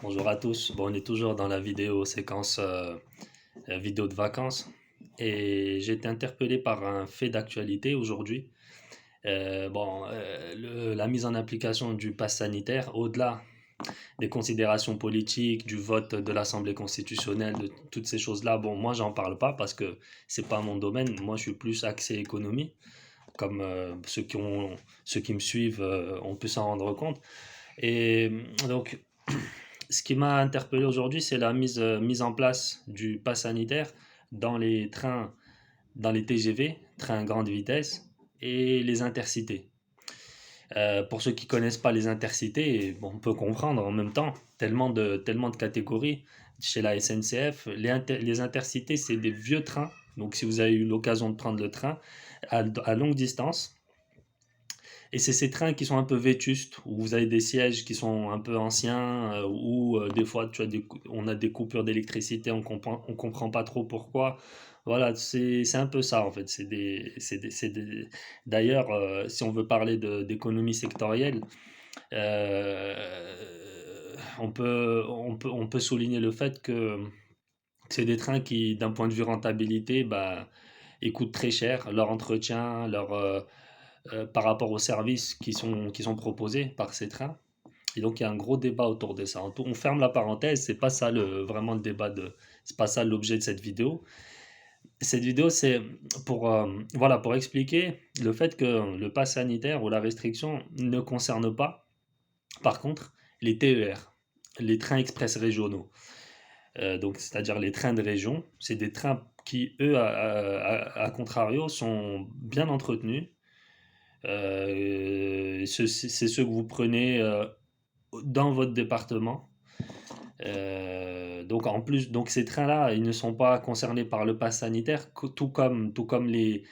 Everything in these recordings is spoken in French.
Bonjour à tous. Bon, on est toujours dans la vidéo séquence vidéo de vacances et j'ai été interpellé par un fait d'actualité aujourd'hui. La mise en application du pass sanitaire, au-delà des considérations politiques, du vote de l'Assemblée constitutionnelle, de toutes ces choses-là, bon, moi j'en parle pas parce que c'est pas mon domaine. Moi, je suis plus axé économie, comme ceux qui me suivent ont pu s'en rendre compte. Et donc, ce qui m'a interpellé aujourd'hui, c'est la mise en place du pass sanitaire dans les trains, dans les TGV, trains grande vitesse, et les intercités. Pour ceux qui connaissent pas les intercités, bon, on peut comprendre en même temps, tellement de catégories chez la SNCF. Les intercités, c'est des vieux trains. Donc, si vous avez eu l'occasion de prendre le train à longue distance, et c'est ces trains qui sont un peu vétustes, où vous avez des sièges qui sont un peu anciens, où des fois on a des coupures d'électricité, on comprend pas trop pourquoi. Voilà, c'est un peu ça en fait. D'ailleurs, si on veut parler d'économie sectorielle, on peut souligner le fait que c'est des trains qui, d'un point de vue rentabilité, bah, ils coûtent très cher, leur entretien, par rapport aux services qui sont proposés par ces trains. Et donc il y a un gros débat autour de ça. On ferme la parenthèse, c'est pas ça vraiment le débat c'est pas ça l'objet de cette vidéo. Cette vidéo c'est pour expliquer le fait que le pass sanitaire ou la restriction ne concerne pas, par contre, les TER, les trains express régionaux. Donc c'est-à-dire les trains de région, c'est des trains qui eux à contrario sont bien entretenus. C'est ceux que vous prenez dans votre département. Donc en plus, donc ces trains-là, ils ne sont pas concernés par le pass sanitaire, tout comme les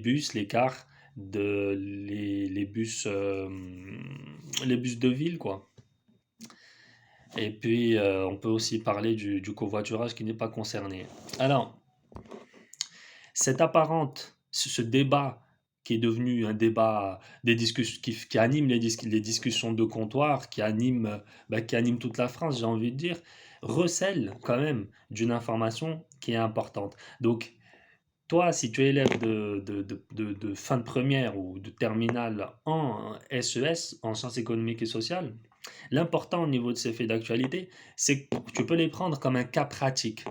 bus, les cars, les bus de ville, quoi. Et puis on peut aussi parler du covoiturage qui n'est pas concerné. Alors, cette apparente, ce débat qui est devenu un débat qui anime les discussions de comptoir, qui anime toute la France, j'ai envie de dire, recèle quand même d'une information qui est importante. Donc, toi, si tu es élève de fin de première ou de terminale en SES, en sciences économiques et sociales, l'important au niveau de ces faits d'actualité, c'est que tu peux les prendre comme un cas pratique.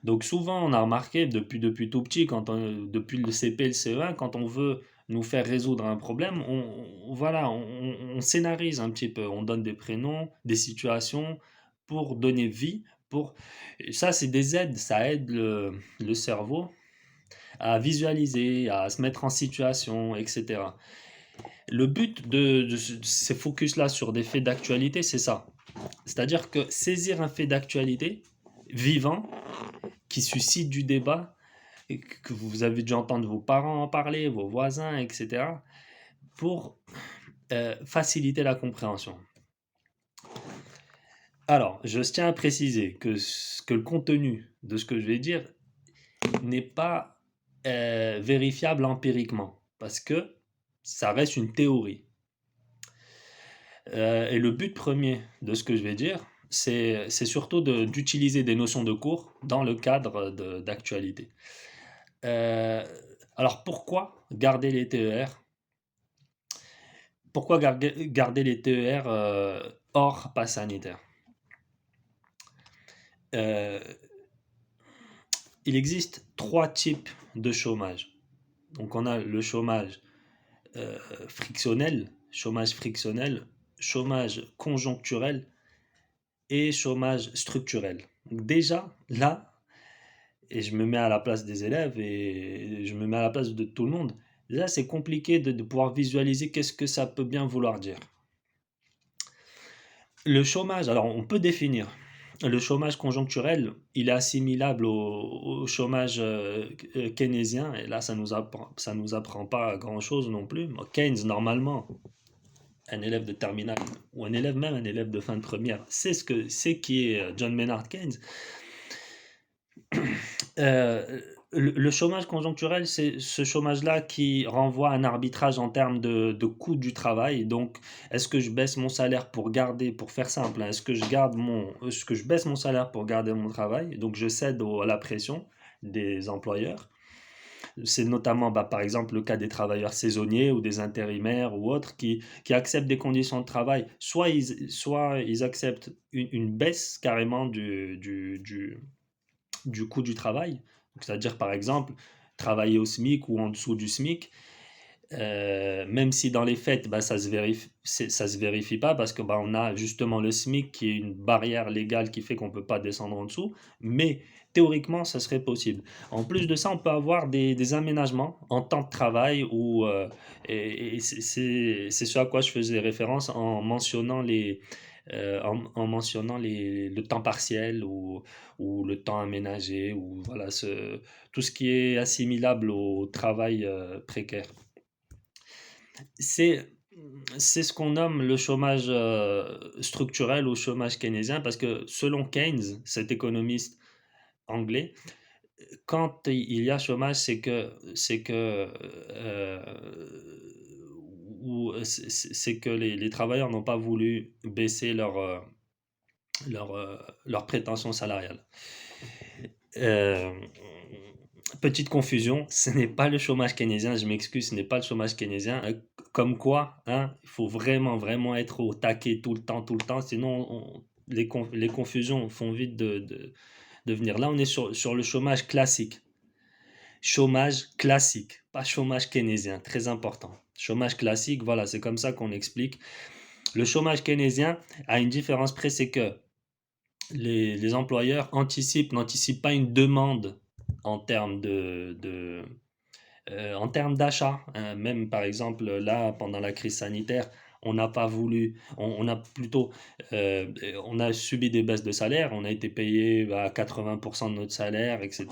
Donc souvent, on a remarqué depuis tout petit, depuis le CP, le CE1, quand on veut nous faire résoudre un problème, voilà, on scénarise un petit peu, on donne des prénoms, des situations pour donner vie. Et ça, c'est des aides, ça aide le cerveau à visualiser, à se mettre en situation, etc. Le but de ces focus-là sur des faits d'actualité, c'est ça. C'est-à-dire que saisir un fait d'actualité vivant qui suscite du débat, et que vous avez dû entendre vos parents en parler, vos voisins, etc., pour faciliter la compréhension. Alors, je tiens à préciser que le contenu de ce que je vais dire n'est pas vérifiable empiriquement, parce que ça reste une théorie. Et le but premier de ce que je vais dire, c'est surtout d'utiliser des notions de cours dans le cadre d'actualité. Euh, alors pourquoi garder les TER? Pourquoi garder les TER hors pass sanitaire? Euh, il existe trois types de chômage. Donc on a le chômage frictionnel, chômage conjoncturel et chômage structurel. Donc déjà, là, et je me mets à la place des élèves et je me mets à la place de tout le monde, déjà c'est compliqué de pouvoir visualiser qu'est-ce que ça peut bien vouloir dire. Le chômage, alors on peut définir. Le chômage conjoncturel, il est assimilable au chômage keynésien, et là ça nous apprend pas grand-chose non plus. Keynes, normalement, un élève de terminale, ou un élève de fin de première, c'est qui est John Maynard Keynes. Euh, Le chômage conjoncturel, c'est ce chômage-là qui renvoie à un arbitrage en termes de coût du travail. Donc, est-ce que je baisse mon salaire pour garder, pour faire simple, hein, est-ce que je baisse mon salaire pour garder mon travail? Donc, je cède à la pression des employeurs. C'est notamment, bah, par exemple, le cas des travailleurs saisonniers ou des intérimaires ou autres qui acceptent des conditions de travail. Soit ils acceptent une baisse carrément du coût du travail. Donc, c'est-à-dire, par exemple, travailler au SMIC ou en dessous du SMIC, même si dans les faits, bah, ça se vérifie pas parce que bah, on a justement le SMIC qui est une barrière légale qui fait qu'on peut pas descendre en dessous, mais théoriquement, ça serait possible. En plus de ça, on peut avoir des aménagements en temps de travail et c'est ce à quoi je faisais référence en mentionnant en mentionnant le temps partiel ou le temps aménagé ou voilà tout ce qui est assimilable au travail précaire. C'est c'est ce qu'on nomme le chômage structurel ou chômage keynésien parce que selon Keynes, cet économiste anglais, quand il y a chômage, c'est que c'est que les travailleurs n'ont pas voulu baisser leur prétention salariale. Euh, Petite confusion, ce n'est pas le chômage keynésien, je m'excuse, ce n'est pas le chômage keynésien. Comme quoi, hein, il faut vraiment, vraiment être au taquet tout le temps, sinon les confusions font vite de venir. Là, on est sur le chômage classique. Chômage classique, pas chômage keynésien, très important. Chômage classique, voilà, c'est comme ça qu'on explique. Le chômage keynésien a une différence près, c'est que les employeurs n'anticipent pas une demande en termes en termes d'achat. Hein. Même par exemple, là, pendant la crise sanitaire, on n'a pas voulu, on a plutôt, euh, on a subi des baisses de salaire, on a été payé à 80% de notre salaire, etc.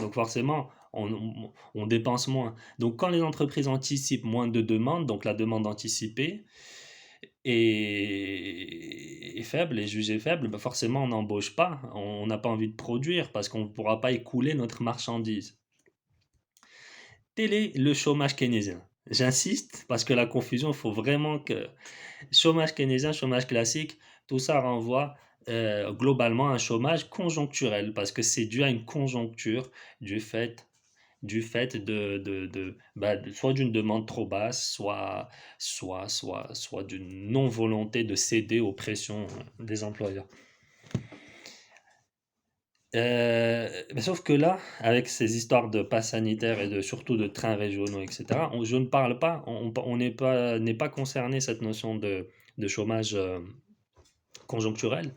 Donc forcément, on dépense moins. Donc quand les entreprises anticipent moins de demandes, donc la demande anticipée, est faible, est jugée faible, bah forcément on n'embauche pas, on n'a pas envie de produire parce qu'on ne pourra pas écouler notre marchandise. Tel est le chômage keynésien. J'insiste parce que la confusion, il faut vraiment que chômage keynésien, chômage classique, tout ça renvoie globalement à un chômage conjoncturel parce que c'est dû à une conjoncture du fait soit d'une demande trop basse, soit d'une non-volonté de céder aux pressions des employeurs. Mais sauf que là, avec ces histoires de pass sanitaire et surtout de trains régionaux, etc., je ne parle pas, on n'est pas concerné cette notion de chômage conjoncturel.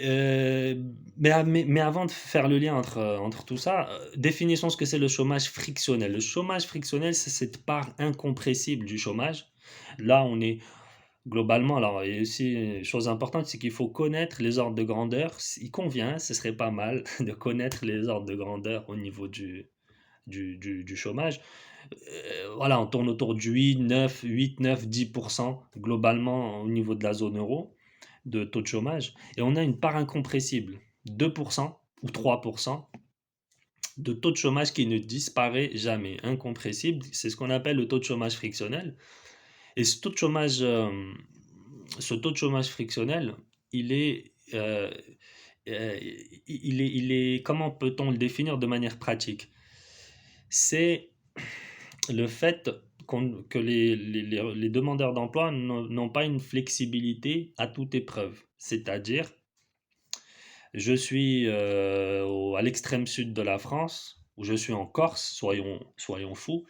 Mais avant de faire le lien entre tout ça, définissons ce que c'est le chômage frictionnel. Le chômage frictionnel, c'est cette part incompressible du chômage. Là, on est globalement, alors, il y a aussi une chose importante, c'est qu'il faut connaître les ordres de grandeur. Il convient, ce serait pas mal de connaître les ordres de grandeur au niveau du chômage. Voilà, on tourne autour du 8, 9, 10% globalement au niveau de la zone euro de taux de chômage. Et on a une part incompressible, 2% ou 3% de taux de chômage qui ne disparaît jamais. Incompressible, c'est ce qu'on appelle le taux de chômage frictionnel. Et ce taux de chômage frictionnel, il est, euh, comment peut-on le définir de manière pratique? C'est le fait que les demandeurs d'emploi n'ont pas une flexibilité à toute épreuve. C'est-à-dire, je suis à l'extrême sud de la France, ou je suis en Corse, soyons fous,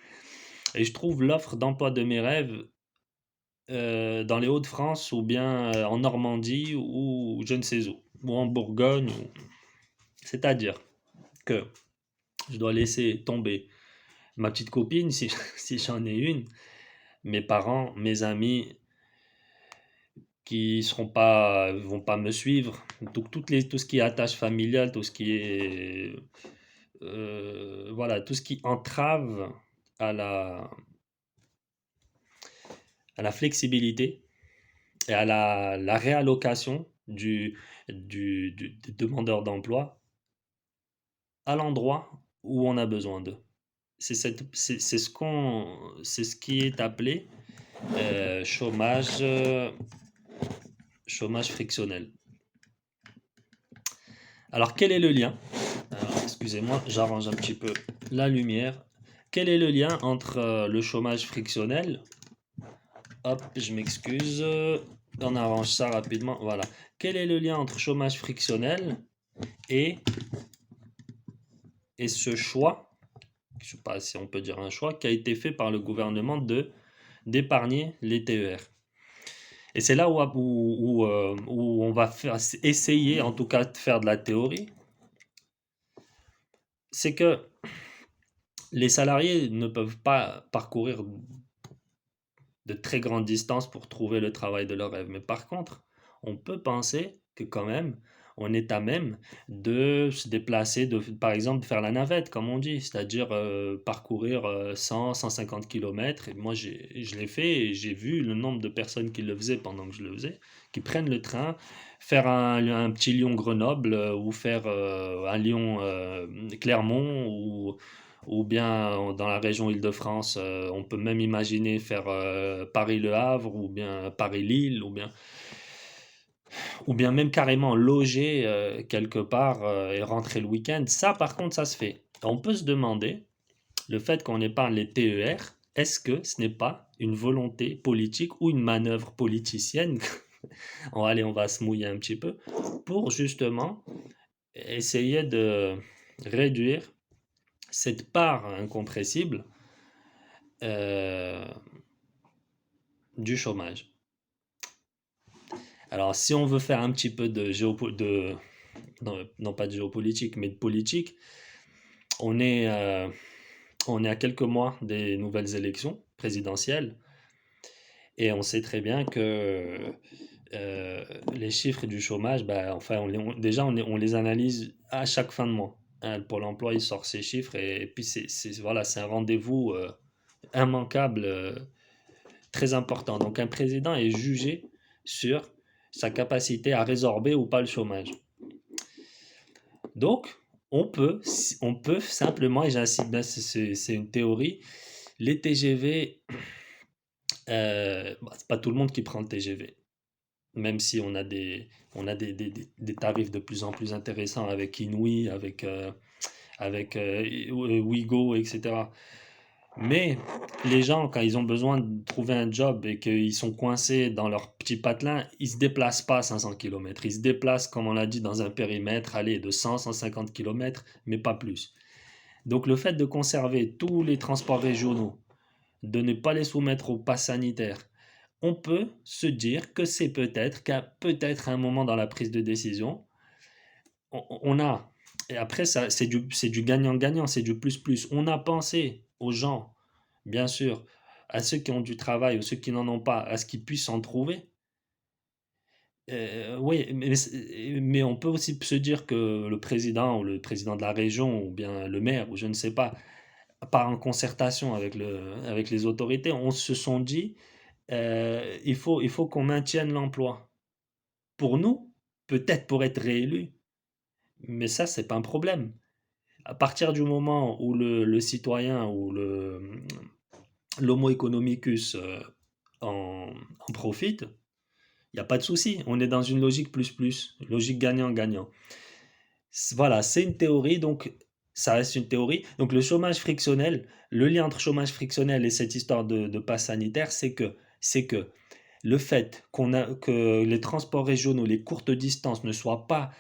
et je trouve l'offre d'emploi de mes rêves dans les Hauts-de-France, ou bien en Normandie, ou je ne sais où, ou en Bourgogne. C'est-à-dire que je dois laisser tomber ma petite copine, si, si j'en ai une, mes parents, mes amis, qui vont pas me suivre. Donc tout ce qui est attache familiale, tout ce qui est voilà, tout ce qui entrave à à la flexibilité et à la réallocation des demandeurs d'emploi à l'endroit où on a besoin d'eux. C'est ce qui est appelé euh, chômage, euh, chômage frictionnel. Alors, quel est le lien? Alors, excusez-moi, j'arrange un petit peu la lumière. Quel est le lien entre le chômage frictionnel? Hop, je m'excuse. On arrange ça rapidement. Voilà. Quel est le lien entre chômage frictionnel et, et ce choix, je ne sais pas si on peut dire un choix, qui a été fait par le gouvernement de d'épargner les TER? Et c'est là où on va essayer, en tout cas, de faire de la théorie. C'est que les salariés ne peuvent pas parcourir de très grandes distances pour trouver le travail de leur rêve. Mais par contre, on peut penser que quand même, on est à même de se déplacer, par exemple, faire la navette, comme on dit, c'est-à-dire parcourir 100, 150 km. Et moi, je l'ai fait et j'ai vu le nombre de personnes qui le faisaient pendant que je le faisais, qui prennent le train, faire un petit Lyon-Grenoble ou faire un Lyon-Clermont ou bien dans la région Île-de-France, on peut même imaginer faire Paris-Le Havre ou bien Paris-Lille ou bien même carrément loger quelque part et rentrer le week-end. Ça, par contre, ça se fait. On peut se demander, le fait qu'on épargne les TER, est-ce que ce n'est pas une volonté politique ou une manœuvre politicienne? Allez, on va se mouiller un petit peu pour justement essayer de réduire cette part incompressible euh, du chômage. Alors, si on veut faire un petit peu de non, non pas de géopolitique, mais de politique, on est, euh, on est à quelques mois des nouvelles élections présidentielles et on sait très bien que les chiffres du chômage, bah, enfin, déjà, on les analyse à chaque fin de mois. Hein, le Pôle emploi, il sort ses chiffres et puis voilà, c'est un rendez-vous immanquable, très important. Donc, un président est jugé sur sa capacité à résorber ou pas le chômage. Donc, on peut simplement, et j'insiste bien, c'est une théorie, les TGV, c'est pas tout le monde qui prend le TGV, même si on a des tarifs de plus en plus intéressants avec Inouï, avec Ouigo, etc. Mais les gens, quand ils ont besoin de trouver un job et qu'ils sont coincés dans leur petit patelin, ils ne se déplacent pas 500 km. Ils se déplacent, comme on l'a dit, dans un périmètre allez, de 100, 150 km, mais pas plus. Donc le fait de conserver tous les transports régionaux, de ne pas les soumettre au pass sanitaire, on peut se dire que c'est peut-être qu'à peut-être un moment dans la prise de décision, on a, et après ça, c'est du gagnant-gagnant, c'est du plus-plus. On a pensé aux gens, bien sûr, à ceux qui ont du travail ou ceux qui n'en ont pas, à ce qu'ils puissent en trouver. Oui, mais on peut aussi se dire que le président ou le président de la région ou bien le maire ou je ne sais pas, par en concertation avec les autorités, on se sont dit il faut qu'on maintienne l'emploi. Pour nous, peut-être pour être réélu, mais ça, c'est pas un problème. À partir du moment où le citoyen ou l'homo economicus en profite, il n'y a pas de souci. On est dans une logique plus, logique gagnant-gagnant. Voilà, c'est une théorie, donc ça reste une théorie. Donc le chômage frictionnel, le lien entre chômage frictionnel et cette histoire de passe sanitaire, c'est que le fait que les transports régionaux, les courtes distances ne soient pas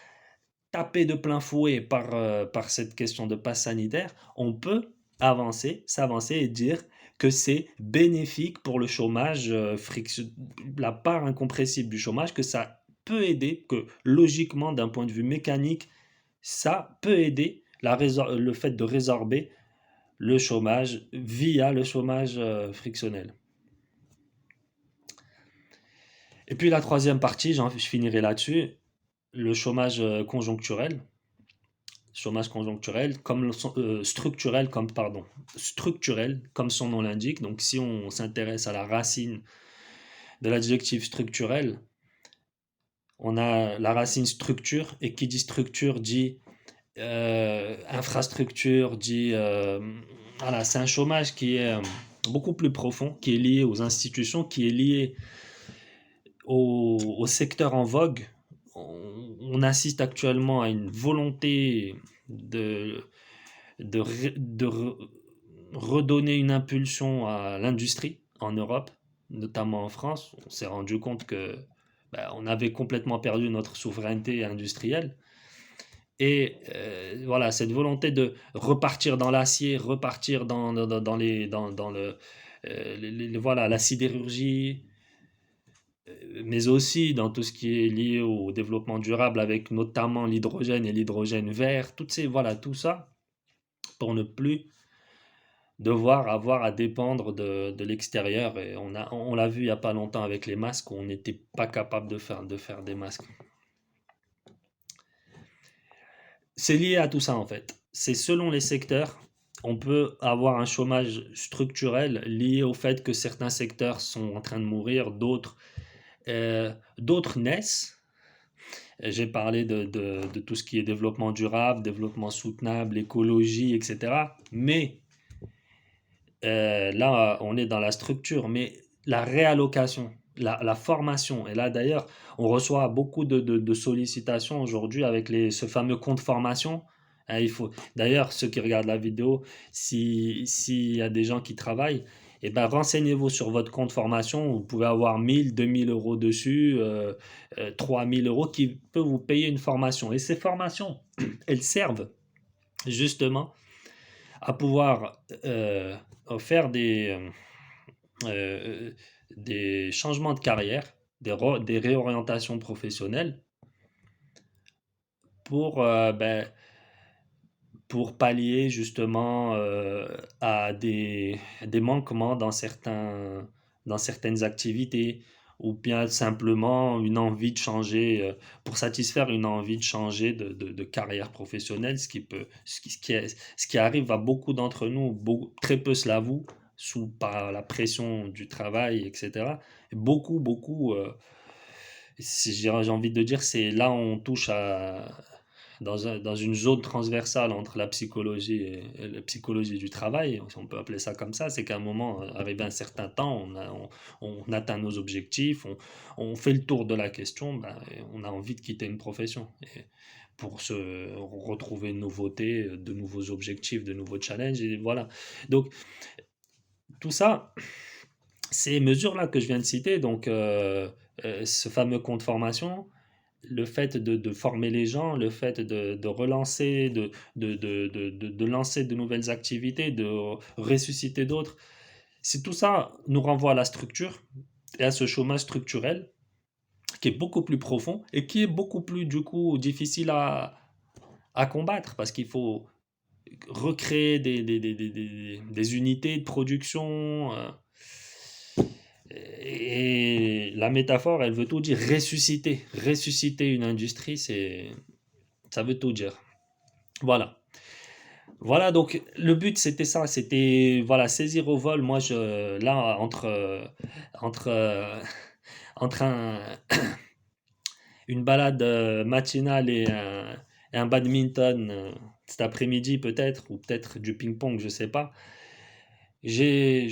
tapés de plein fouet par cette question de passe sanitaire, on peut s'avancer et dire que c'est bénéfique pour le chômage, la part incompressible du chômage, que ça peut aider, que logiquement, d'un point de vue mécanique, ça peut aider le fait de résorber le chômage via le chômage frictionnel. Et puis la troisième partie, je finirai là-dessus, le chômage conjoncturel. Chômage conjoncturel, structurel, structurel, comme son nom l'indique. Donc si on s'intéresse à la racine de l'adjectif structurel, on a la racine structure, et qui dit structure dit infrastructure, voilà, c'est un chômage qui est beaucoup plus profond, qui est lié aux institutions, qui est lié au secteur en vogue. On assiste actuellement à une volonté de, de redonner une impulsion à l'industrie en Europe, notamment en France. On s'est rendu compte que on avait complètement perdu notre souveraineté industrielle. Et voilà, cette volonté de repartir dans l'acier, repartir dans voilà, la sidérurgie, mais aussi dans tout ce qui est lié au développement durable, avec notamment l'hydrogène et l'hydrogène vert, voilà, tout ça, pour ne plus devoir avoir à dépendre de l'extérieur. Et on l'a vu il n'y a pas longtemps avec les masques, où on n'était pas capable de faire des masques. C'est lié à tout ça en fait. C'est selon les secteurs, on peut avoir un chômage structurel lié au fait que certains secteurs sont en train de mourir, d'autres naissent. J'ai parlé de tout ce qui est développement durable, développement soutenable, écologie, etc. Mais là, on est dans la structure, mais la réallocation, la formation, et là d'ailleurs, on reçoit beaucoup de sollicitations aujourd'hui avec ce fameux compte formation. Hein, d'ailleurs, ceux qui regardent la vidéo, s'il y a des gens qui travaillent, eh ben, renseignez-vous sur votre compte formation. Vous pouvez avoir 1000, 2000 euros dessus, 3000 euros qui peut vous payer une formation. Et ces formations, elles servent justement à pouvoir faire euh, des changements de carrière, des réorientations professionnelles pour, pour pallier justement à des manquements dans certaines activités, ou bien simplement une envie de changer, pour satisfaire une envie de changer de carrière professionnelle, ce qui arrive à beaucoup d'entre nous, très peu se l'avouent, par la pression du travail, etc. Beaucoup, j'ai envie de dire, c'est là où on touche dans une zone transversale entre la psychologie et la psychologie du travail, si on peut appeler ça comme ça. C'est qu'à un moment, arrivé à un certain temps, on atteint nos objectifs, on fait le tour de la question, et on a envie de quitter une profession. Et pour se retrouver une nouveauté, de nouveaux objectifs, de nouveaux challenges, et voilà. Donc, tout ça, ces mesures-là que je viens de citer, donc ce fameux compte formation, le fait de former les gens, le fait de relancer, de lancer de nouvelles activités, de ressusciter d'autres, c'est tout ça nous renvoie à la structure et à ce chômage structurel qui est beaucoup plus profond et qui est beaucoup plus du coup difficile à combattre, parce qu'il faut recréer des unités de production. Et la métaphore, elle veut tout dire. Ressusciter. Ressusciter une industrie, ça veut tout dire. Voilà. Voilà, donc le but c'était ça, c'était voilà, saisir au vol. Moi, là, entre, euh, entre une balade matinale et un badminton cet après-midi peut-être, ou peut-être du ping-pong, je sais pas. J'ai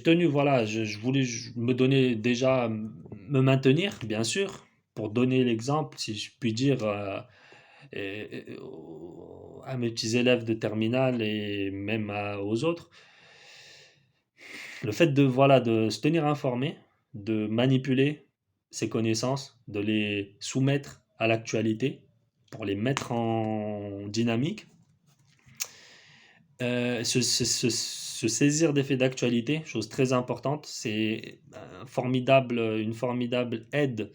tenu, voilà, je voulais me donner déjà, me maintenir, bien sûr, pour donner l'exemple, si je puis dire, à mes petits élèves de terminale et même aux autres. Le fait voilà, de se tenir informé, de manipuler ses connaissances, de les soumettre à l'actualité pour les mettre en dynamique. Se saisir des faits d'actualité, chose très importante, c'est une formidable aide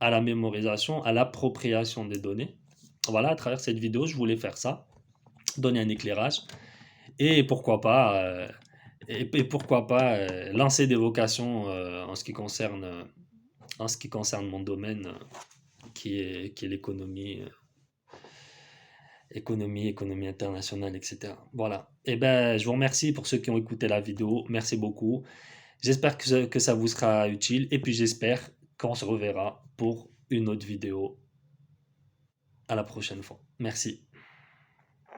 à la mémorisation, à l'appropriation des données. Voilà, à travers cette vidéo, je voulais faire ça, donner un éclairage, et pourquoi pas, lancer des vocations en ce qui concerne mon domaine, qui est économie internationale, etc. Voilà. Et ben, je vous remercie pour ceux qui ont écouté la vidéo. Merci beaucoup. J'espère que ça vous sera utile. Et puis j'espère qu'on se reverra pour une autre vidéo à la prochaine fois. Merci.